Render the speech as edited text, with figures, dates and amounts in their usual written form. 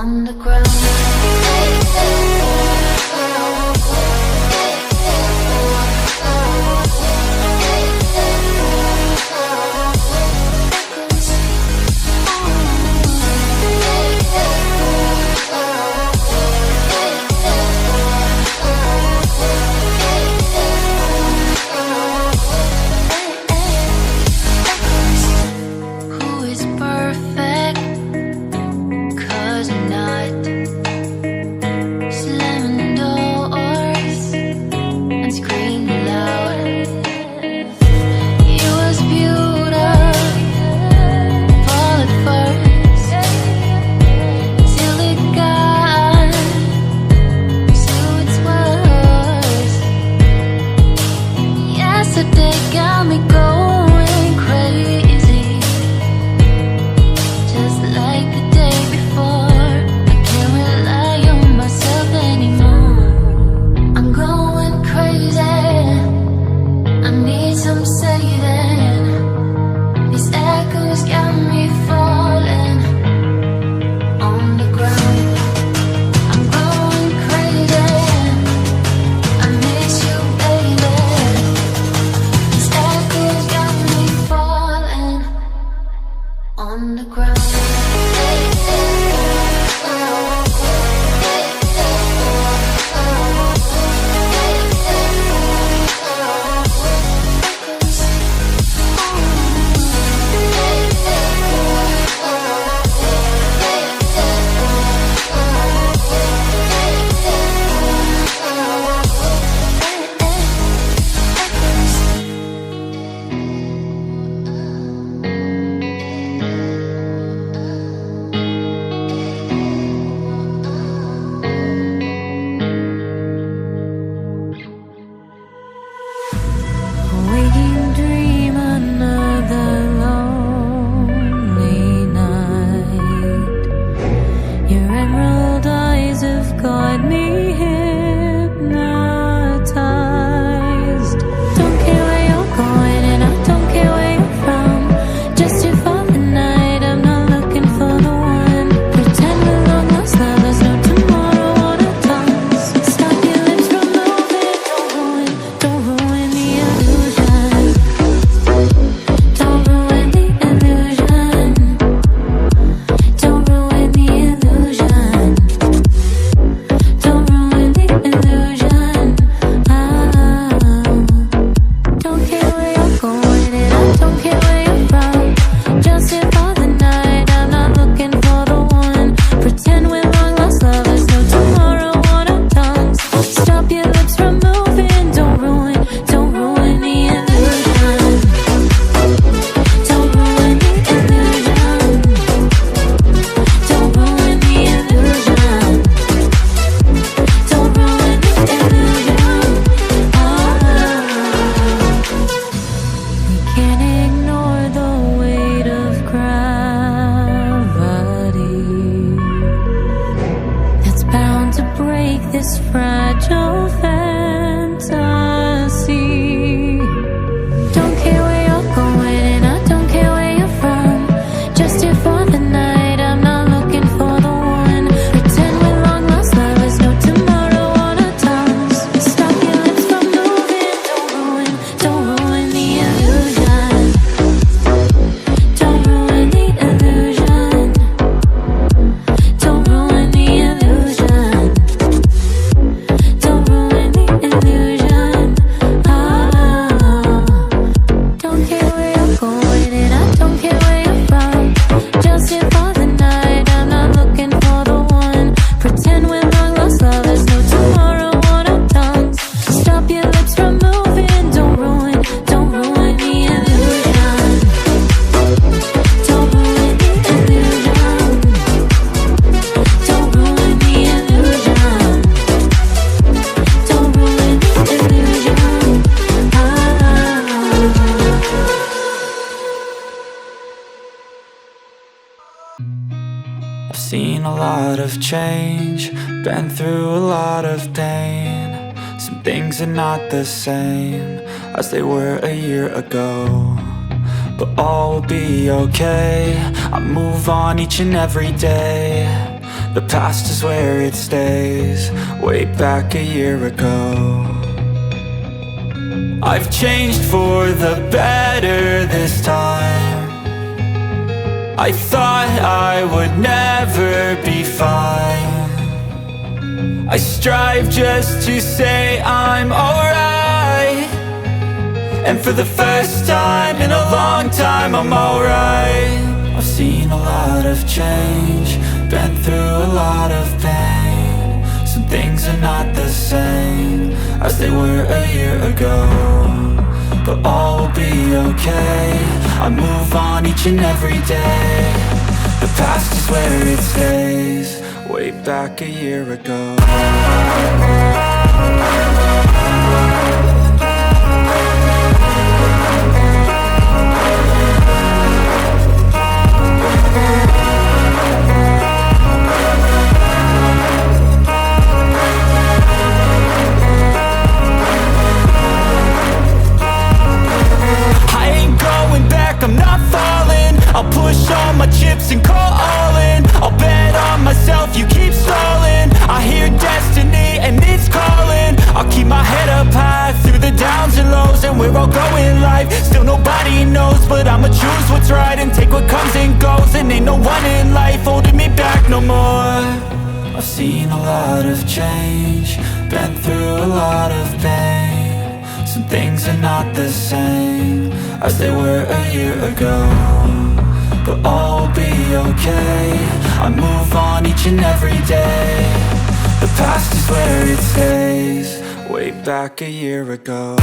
on the ground. Seen a lot of change, been through a lot of pain. Some things are not the same as they were a year ago, but all will be okay. I move on each and every day. The past is where it stays, way back a year ago. I've changed for the better this time. I thought I would never be fine. I strive just to say I'm alright, and for the first time in a long time I'm alright. I've seen a lot of change, been through a lot of pain. Some things are not the same as they were a year ago, but all will be okay. I move on each and every day. The past is where it stays, way back a year ago. I'm not falling, I'll push all my chips and call all in. I'll bet on myself, you keep stalling. I hear destiny and it's calling. I'll keep my head up high through the downs and lows, and we're all going live. Still nobody knows, but I'ma choose what's right and take what comes and goes. And ain't no one in life holding me back no more. I've seen a lot of change, been through a lot of pain. Some things are not the same as they were a year ago, but all will be okay. I move on each and every day. The past is where it stays, way back a year ago.